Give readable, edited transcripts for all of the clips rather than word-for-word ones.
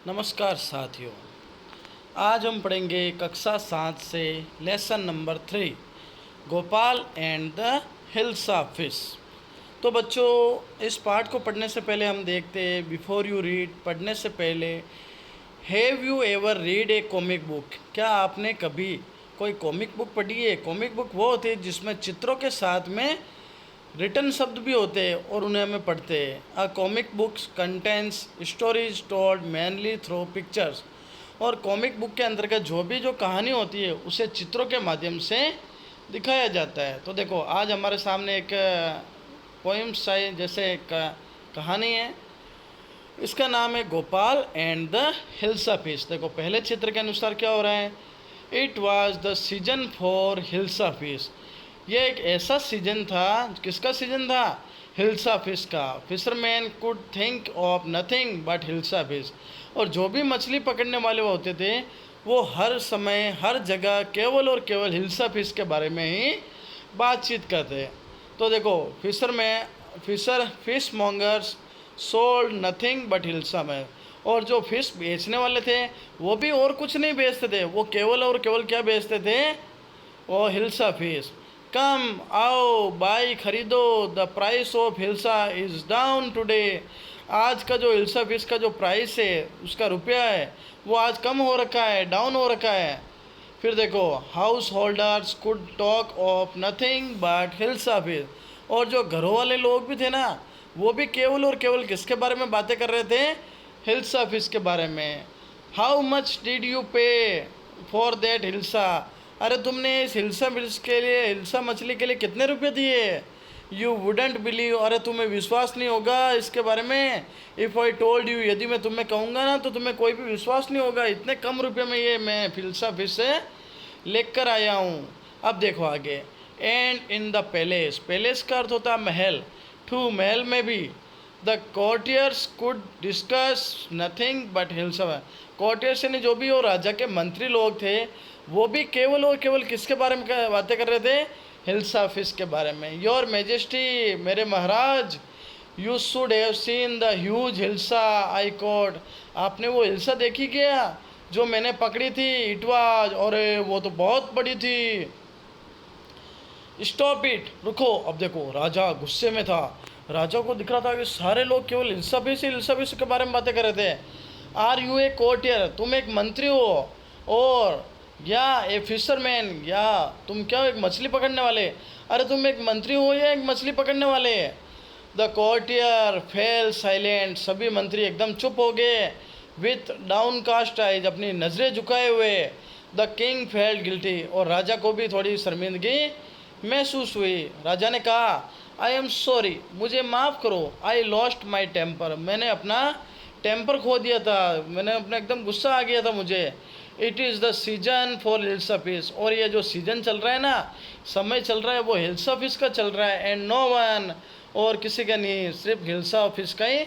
नमस्कार साथियों। आज हम पढ़ेंगे कक्षा 7 से lesson number 3 Gopal and the hilsa fish. तो बच्चों, इस पाठ को पढ़ने से पहले हम देखते हैं, बिफोर यू रीड, पढ़ने से पहले, have you ever read A comic book? क्या आपने कभी कोई कॉमिक बुक पढ़ी है? कॉमिक बुक वो होती है जिसमें चित्रों के साथ में रिटन शब्द भी होते हैं और उन्हें हमें पढ़ते हैं। A comic books contains stories told mainly through pictures. और कॉमिक बुक के अंतर्गत जो कहानी होती है उसे चित्रों के माध्यम से दिखाया जाता है। तो देखो, आज हमारे सामने एक पोइम्स है, जैसे एक कहानी है। इसका नाम है Gopal and the hilsa fish. देखो, पहले चित्र के अनुसार क्या हो रहा है। It was the season for hilsa fish. ये एक ऐसा सीजन था, किसका सीजन था? हिल्सा फिश का। Fisherman could think of nothing but hilsa fish. और जो भी मछली पकड़ने वाले होते थे वो हर समय हर जगह केवल और केवल हिल्सा फिश के बारे में ही बातचीत करते। तो देखो, fish mongers sold nothing but hilsa man. और जो फिश बेचने वाले थे वो भी और कुछ नहीं बेचते थे, वो केवल और केवल क्या बेचते थे? वो हिल्सा फिश। कम आओ बाई खरीदो, the price of hilsa is down today. आज का जो हिल्सा फिश का जो प्राइस है, उसका रुपया है, वो आज कम हो रखा है, डाउन हो रखा है। फिर देखो, house holders could talk of nothing but hilsa fish. और जो घरों वाले लोग भी थे ना, वो भी केवल और केवल किसके बारे में बातें कर रहे थे? हिल्सा फिश के बारे में। हाउ मच डिड यू पे फॉर देट हिल्सा? अरे तुमने इस हिल्सा फिश के लिए, हिल्सा मछली के लिए कितने रुपए दिए? You wouldn't believe. अरे तुम्हें विश्वास नहीं होगा इसके बारे में। इफ़ आई टोल्ड यू, यदि मैं तुम्हें कहूँगा ना तो तुम्हें कोई भी विश्वास नहीं होगा। इतने कम रुपये में ये मैं हिल्सा फिश से लेकर आया हूँ। अब देखो आगे। And in the palace, palace का अर्थ होता है महल। टू महल में भी the courtiers could discuss nothing but hilsa. Courtiers यानी जो भी वो राजा के मंत्री लोग थे, वो भी केवल और केवल किसके बारे में बातें कर रहे थे? हिल्सा फिश के बारे में। योर मेजेस्टी, मेरे महाराज, you should have seen the huge hilsa I caught. आपने वो हिल्सा देखी क्या जो मैंने पकड़ी थी? इट वाज, और वो तो बहुत बड़ी थी। स्टॉप इट, रुको। अब देखो, राजा गुस्से में था। राजा को दिख रहा था कि सारे लोग केवल हिल्सा फिश के बारे में बातें कर रहे थे। आर यू ए कोर्टियर, तुम एक मंत्री हो, और या ए फिशरमैन, या तुम क्या एक मछली पकड़ने वाले? अरे तुम एक मंत्री हो या एक मछली पकड़ने वाले? द कोर्टियर फेल साइलेंट, सभी मंत्री एकदम चुप हो गए। विथ डाउन कास्ट आइज, अपनी नज़रें झुकाए हुए। द किंग फेल्ड गिल्टी, और राजा को भी थोड़ी शर्मिंदगी महसूस हुई। राजा ने कहा, आई एम सॉरी, मुझे माफ़ करो। आई लॉस्ट माई टेम्पर, मैंने अपना टेम्पर खो दिया था, मैंने अपना एकदम गुस्सा आ गया था मुझे। It is the season for hilsa fish, और ये जो सीजन चल रहा है ना, समय चल रहा है, वो हिल्सा फिश का चल रहा है। एंड नो वन, और किसी का नहीं, सिर्फ हिल्सा फिश का ही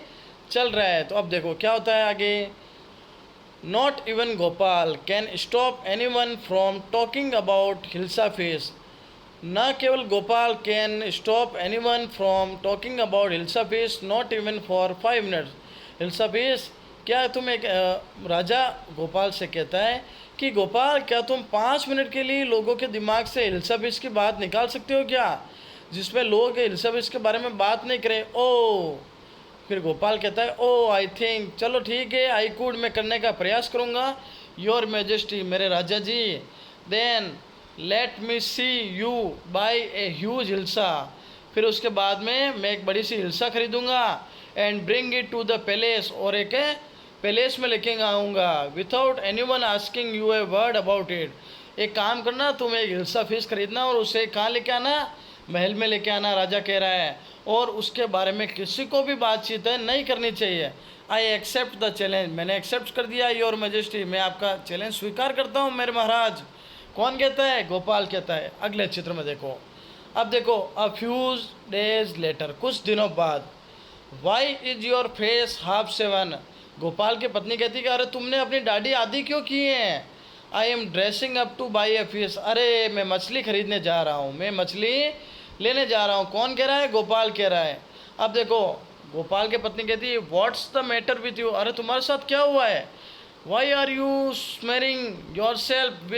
चल रहा है। तो अब देखो क्या होता है आगे। Not even Gopal can stop any one from talking about hilsa fish. न केवल Gopal can stop any one from talking about hilsa fish, not even for 5 minutes. Hilsa fish, क्या तुम एक राजा गोपाल से कहता है कि गोपाल, क्या तुम 5 मिनट के लिए लोगों के दिमाग से हिल्सा फिश की बात निकाल सकते हो क्या, जिसमें लोग हिल्सा फिश के बारे में बात नहीं करें? ओ, फिर गोपाल कहता है, ओ आई थिंक, चलो ठीक है, आई कुड, मैं करने का प्रयास करूँगा। योर मेजेस्टी, मेरे राजा जी। Then let me see you buy a huge hilsa, फिर उसके बाद में मैं एक बड़ी सी हिल्सा खरीदूँगा। And bring it to the palace, और एक पैलेस में लेके आऊँगा। Without anyone asking you a word about it. एक काम करना, तुम एक हिल्सा फिश खरीदना और उसे कहाँ लेके आना? महल में लेके आना, राजा कह रहा है। और उसके बारे में किसी को भी बातचीत नहीं करनी चाहिए। आई एक्सेप्ट द चैलेंज, मैंने एक्सेप्ट कर दिया। योर मेजेस्टी, मैं आपका चैलेंज स्वीकार करता हूँ मेरे महाराज। कौन कहता है? गोपाल कहता है। अगले चित्र में देखो। अब देखो, अ फ्यूज डेज लेटर, कुछ दिनों बाद। Why is your face half seven? Gopal की पत्नी कहती कि अरे तुमने अपनी दाढ़ी आधी क्यों की है? I am dressing up to buy a fish, अरे मैं मछली खरीदने जा रहा हूँ, मैं मछली लेने जा रहा हूँ। कौन कह रहा है? गोपाल कह रहा है। अब देखो, गोपाल की पत्नी कहती है what's the matter with you, अरे तुम्हारे साथ क्या हुआ है, why are you smearing yourself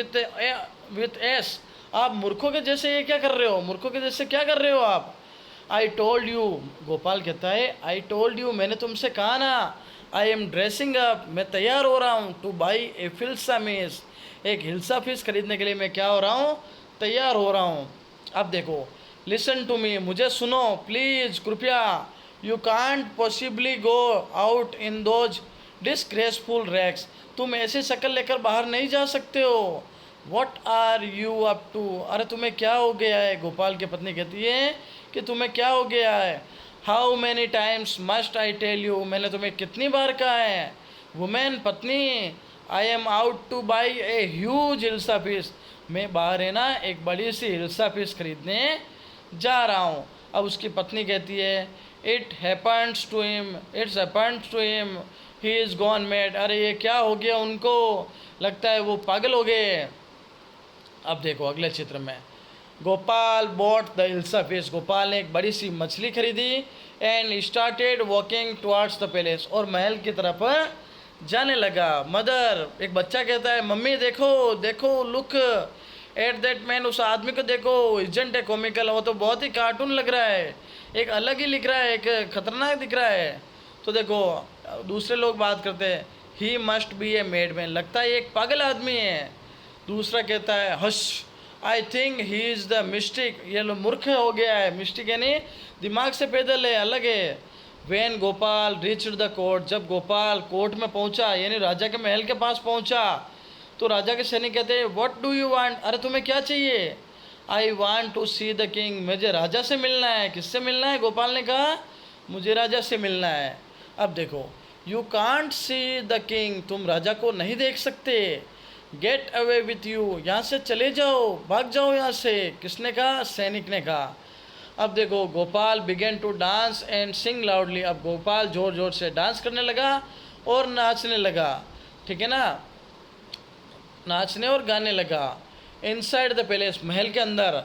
with ash, आप मूर्खों के जैसे ये क्या कर रहे हो, मूर्खों के जैसे क्या कर रहे हो आप। आई टोल्ड यू, गोपाल कहता है आई टोल्ड यू, मैंने तुमसे कहा ना, आई एम ड्रेसिंग अप, मैं तैयार हो रहा हूँ, to buy A hilsa fish, एक हिल्सा फिश खरीदने के लिए मैं क्या हो रहा हूँ, तैयार हो रहा हूँ। अब देखो, लिसन टू मी, मुझे सुनो प्लीज़ कृपया, you can't possibly go out in those disgraceful rags, तुम ऐसी शक्ल लेकर बाहर नहीं जा सकते हो। What are you up to, अरे तुम्हें क्या हो गया है, गोपाल की पत्नी कहती है कि तुम्हें क्या हो गया है। How many times must I tell you, मैंने तुम्हें कितनी बार कहा है, वुमेन पत्नी, I am out to buy a huge hilsa fish, मैं बाहर है ना एक बड़ी सी हिल्सा फिश खरीदने जा रहा हूँ। अब उसकी पत्नी कहती है it's happens to him he is gone mad, अरे ये क्या हो गया उनको, लगता है वो पागल हो गए। अब देखो अगले चित्र में, Gopal bought the hilsa fish, Gopal ने एक बड़ी सी मछली खरीदी and started walking towards the palace, और महल की तरफ जाने लगा। मदर, एक बच्चा कहता है मम्मी देखो देखो, लुक एट दैट मैन, उस आदमी को देखो, इजंट है कॉमिकल, वो तो बहुत ही कार्टून लग रहा है, एक अलग ही लिख रहा है, एक खतरनाक दिख रहा है। तो देखो दूसरे लोग बात करते हैं he must be A made man, लगता है एक पागल आदमी है। दूसरा कहता है hush, I think he is the mystic, ये लो मूर्ख हो गया है, मिस्टिक यानी दिमाग से पैदल है, अलग है। When Gopal reached the court, जब गोपाल कोर्ट में पहुंचा यानी राजा के महल के पास पहुंचा, तो राजा के सैनिक कहते हैं व्हाट डू यू वांट, अरे तुम्हें क्या चाहिए। I want to see the king, मुझे राजा से मिलना है। किससे मिलना है, गोपाल ने कहा मुझे राजा से मिलना है। अब देखो, you can't see the king, तुम राजा को नहीं देख सकते। गेट अवे विथ यू, यहाँ से चले जाओ, भाग जाओ यहाँ से। किसने कहा, सैनिक ने कहा। अब देखो, Gopal began to dance and sing loudly, अब गोपाल जोर जोर से डांस करने लगा और नाचने लगा, ठीक है ना, नाचने और गाने लगा। इनसाइड द पैलेस, महल के अंदर,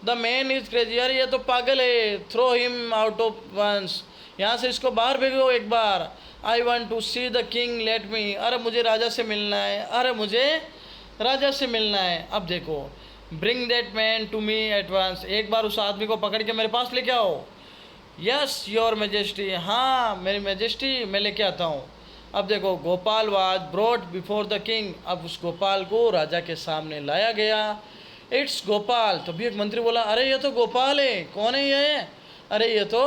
द मैन इज क्रेजी, यार ये तो पागल है, throw him out of once, यहाँ से इसको बाहर भेजो एक बार। I want to see the king let me, अरे मुझे राजा से मिलना है, अरे मुझे राजा से मिलना है। अब देखो, bring that man to me at once, एक बार उस आदमी को पकड़ के मेरे पास लेके आओ। यस योर मैजेस्टी, हाँ मेरी मैजेस्टी, मैं लेके आता हूँ। अब देखो, Gopal was brought before the king, अब उस गोपाल को राजा के सामने लाया गया। इट्स गोपाल, तभी एक मंत्री बोला अरे ये तो गोपाल है। कौन है ये, अरे ये तो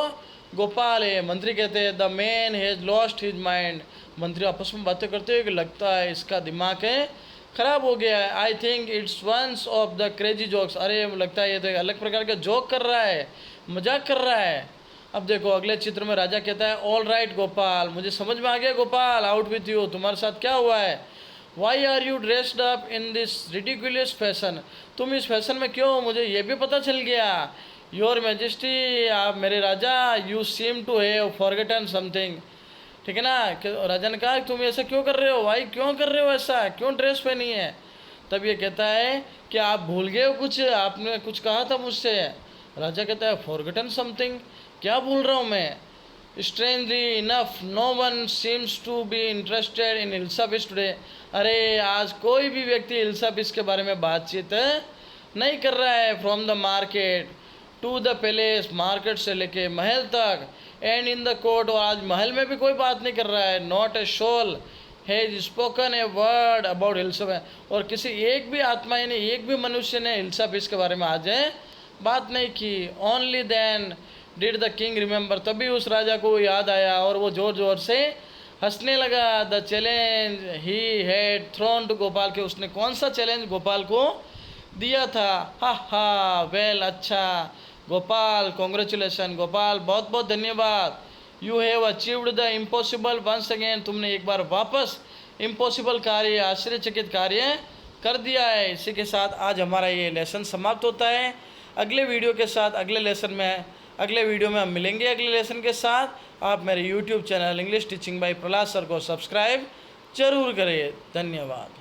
गोपाल है। मंत्री कहते हैं the man has lost his mind, मंत्री आपस में बातें करते हैं कि लगता है इसका दिमाग है ख़राब हो गया है। I think it's once of the crazy jokes, अरे लगता है ये तो एक अलग प्रकार का जोक कर रहा है, मजाक कर रहा है। अब देखो अगले चित्र में राजा कहता है ऑल राइट गोपाल, मुझे समझ में आ गया गोपाल, आउट विथ यू, तुम्हारे साथ क्या हुआ है। Why are you dressed up in this ridiculous fashion, तुम इस फैशन में क्यों हो, मुझे ये भी पता चल गया। योर मैजेस्टी, आप मेरे राजा, you seem to have forgotten something, ठीक है ना। राजा ने कहा तुम ऐसा क्यों कर रहे हो, भाई क्यों कर रहे हो ऐसा, क्यों ड्रेस पहनी है। तब ये कहता है कि आप भूल गए हो कुछ, आपने कुछ कहा था मुझसे। राजा कहता है फॉरगेटन समथिंग, क्या भूल रहा हूँ मैं। Strangely enough no one seems to be interested in hilsa fish today, अरे आज कोई भी व्यक्ति हिल्सा फिश के बारे में बातचीत नहीं कर रहा है। From the market to the palace, market से लेके महल तक, एंड इन द कोर्ट, और आज महल में भी कोई बात नहीं कर रहा है। Not a soul has spoken a word about hilsa, और किसी एक भी आत्मा यानी एक भी मनुष्य ने हिल्सा फिश के बारे में आज बात नहीं की। Only then did the king remember, तभी उस राजा को याद आया और वो जोर जोर से हंसने लगा। The challenge he had thrown to Gopal, के उसने कौन सा चैलेंज गोपाल को दिया था। हा हा वेल, अच्छा गोपाल, कॉन्ग्रेचुलेसन गोपाल, बहुत बहुत धन्यवाद। You have achieved the impossible once again, तुमने एक बार वापस इम्पॉसिबल कार्य, आश्चर्यचकित कार्य कर दिया है। इसी के साथ आज हमारा ये लेसन समाप्त होता है। अगले वीडियो के साथ अगले वीडियो में हम मिलेंगे अगले लेसन के साथ। आप मेरे YouTube channel English teaching bye Prahlad sir को सब्सक्राइब जरूर करें। धन्यवाद।